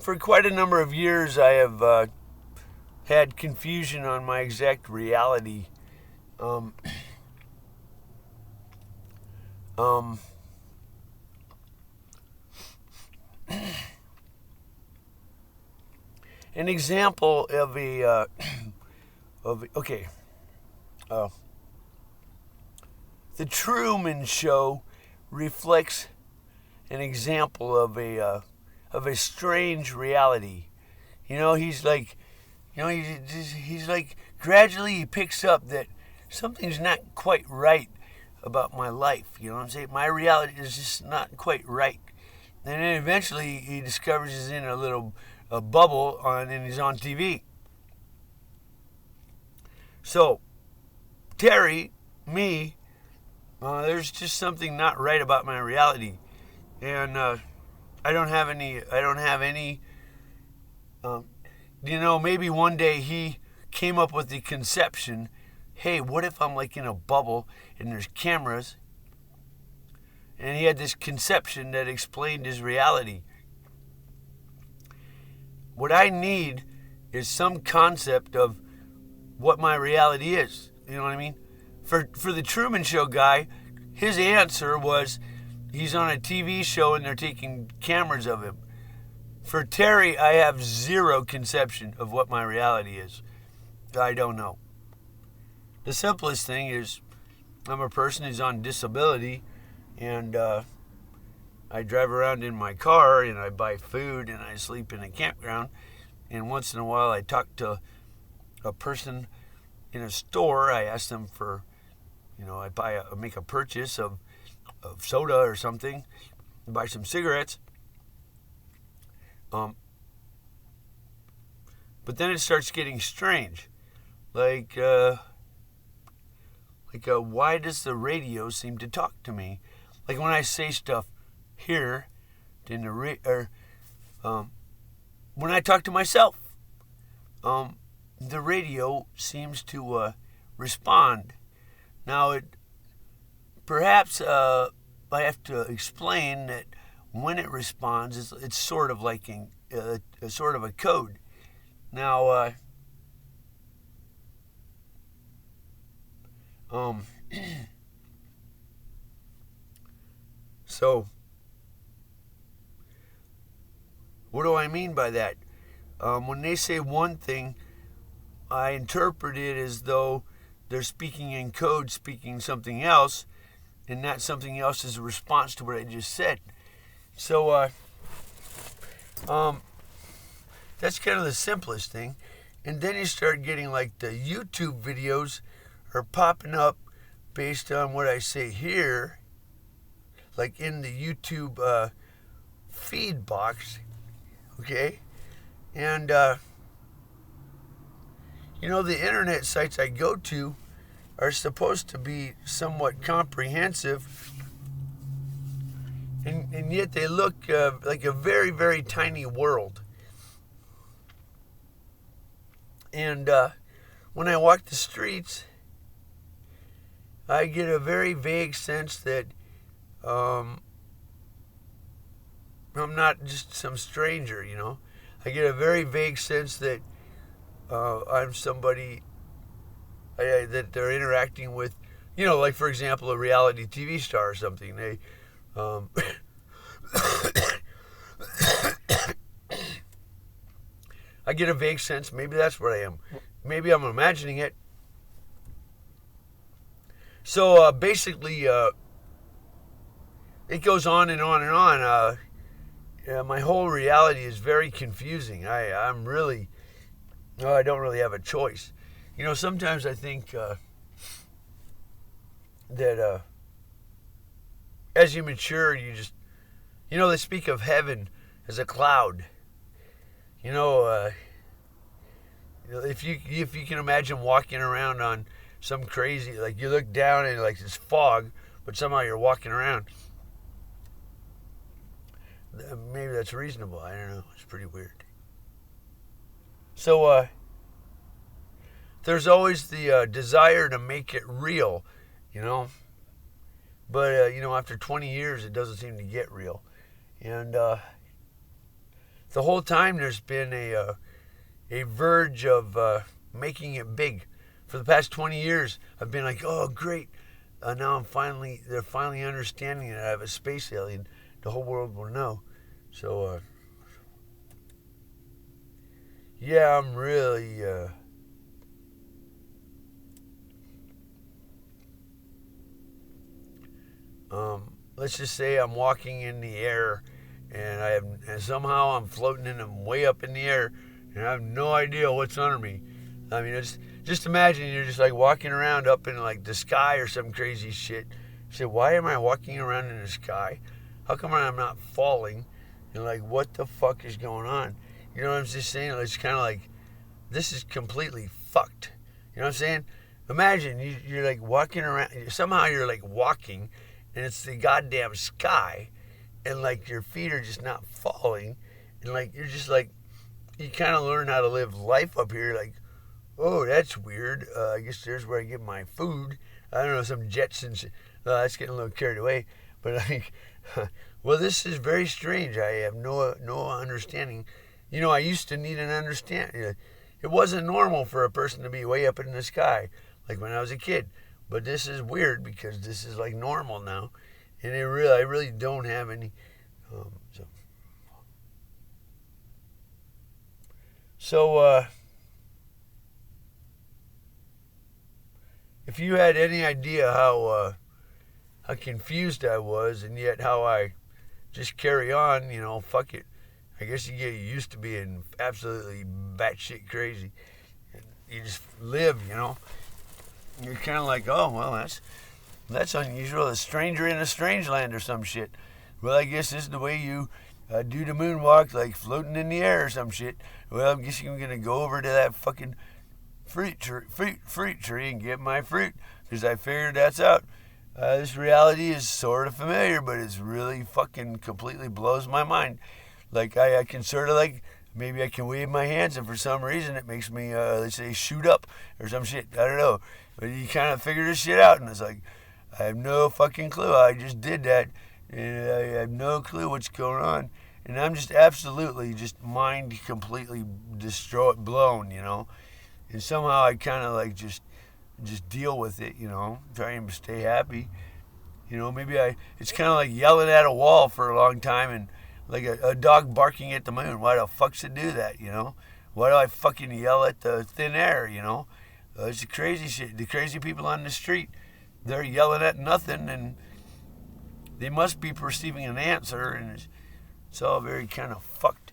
for quite a number of years, I have had confusion on my exact reality. Um, um, an example of uh, the Truman Show reflects an example of a strange reality. He's like, he's like gradually he picks up that something's not quite right about my life. You know what I'm saying? My reality is just not quite right. And then eventually he discovers he's in a bubble and he's on TV. So Terry, me, there's just something not right about my reality, and I don't have any. Um, maybe one day he came up with the conception, hey, what if I'm like in a bubble and there's cameras? And he had this conception that explained his reality. What I need is some concept of what my reality is. You know what I mean? For the Truman Show guy, his answer was he's on a TV show and they're taking cameras of him. For Terry, I have zero conception of what my reality is. I don't know. The simplest thing is I'm a person who's on disability, and I drive around in my car and I buy food and I sleep in a campground, and once in a while I talk to a person in a store. I ask them for, I make a purchase of soda or something, buy some cigarettes. But then it starts getting strange. Why does the radio seem to talk to me? Like when I say stuff here, in the when I talk to myself, the radio seems to respond. Now, perhaps I have to explain that when it responds, it's sort of like a sort of a code. Now, so what do I mean by that? When they say one thing, I interpret it as though they're speaking in code, speaking something else, and that something else is a response to what I just said. So, that's kind of the simplest thing. And then you start getting like the YouTube videos are popping up based on what I say here, like in the YouTube feed box, okay? And, the internet sites I go to are supposed to be somewhat comprehensive, and yet they look like a very, very tiny world. And when I walk the streets, I get a very vague sense that I'm not just some stranger, I get a very vague sense that I'm somebody that they're interacting with, like, for example, a reality TV star or something. They, I get a vague sense, maybe that's what I am. Maybe I'm imagining it. So basically, it goes on and on and on. My whole reality is very confusing. I don't really have a choice. Sometimes I think that as you mature, you just, they speak of heaven as a cloud. If you can imagine walking around on some crazy, like you look down and like it's fog, but somehow you're walking around. Maybe that's reasonable. I don't know. It's pretty weird. So there's always the desire to make it real, But after 20 years, it doesn't seem to get real, and the whole time there's been a verge of making it big. For the past 20 years, I've been like, oh, great. Now they're finally understanding that I have a space alien. The whole world will know. So, yeah, I'm really, let's just say I'm walking in the air and somehow I'm floating in them way up in the air and I have no idea what's under me. I mean, just imagine you're just like walking around up in like the sky or some crazy shit. You say, why am I walking around in the sky? How come I'm not falling? And like, what the fuck is going on? You know what I'm just saying? It's kind of like, this is completely fucked. You know what I'm saying? Imagine you're like walking around, somehow you're like walking, and it's the goddamn sky, and like your feet are just not falling, and like you're just like, you kind of learn how to live life up here. Like, oh, that's weird. I guess there's where I get my food. I don't know, some Jetsons. That's getting a little carried away. But I think, well, this is very strange. I have no understanding. You know, I used to need an understanding. It wasn't normal for a person to be way up in the sky, like when I was a kid. But this is weird because this is like normal now. And I really don't have any. So, if you had any idea how confused I was, and yet how I just carry on, you know, fuck it. I guess you get used to being absolutely batshit crazy. You just live, you know. You're kind of like, oh, well, that's unusual. A stranger in a strange land or some shit. Well, I guess this is the way you do the moonwalk, like floating in the air or some shit. Well, I guess I'm going to go over to that fucking fruit tree and get my fruit, because I figured that's out. This reality is sort of familiar, but it's really fucking completely blows my mind. Like, I can sort of like, maybe I can wave my hands, and for some reason it makes me, let's say, shoot up or some shit. I don't know. But you kind of figure this shit out, and it's like, I have no fucking clue. I just did that, and I have no clue what's going on. And I'm just absolutely just mind completely blown, you know. And somehow I kind of like just deal with it, you know, trying to stay happy. You know, maybe it's kind of like yelling at a wall for a long time, and like a dog barking at the moon. Why the fuck's it do that, you know? Why do I fucking yell at the thin air, you know? It's the crazy shit. The crazy people on the street, they're yelling at nothing, and they must be perceiving an answer, and it's all very kind of fucked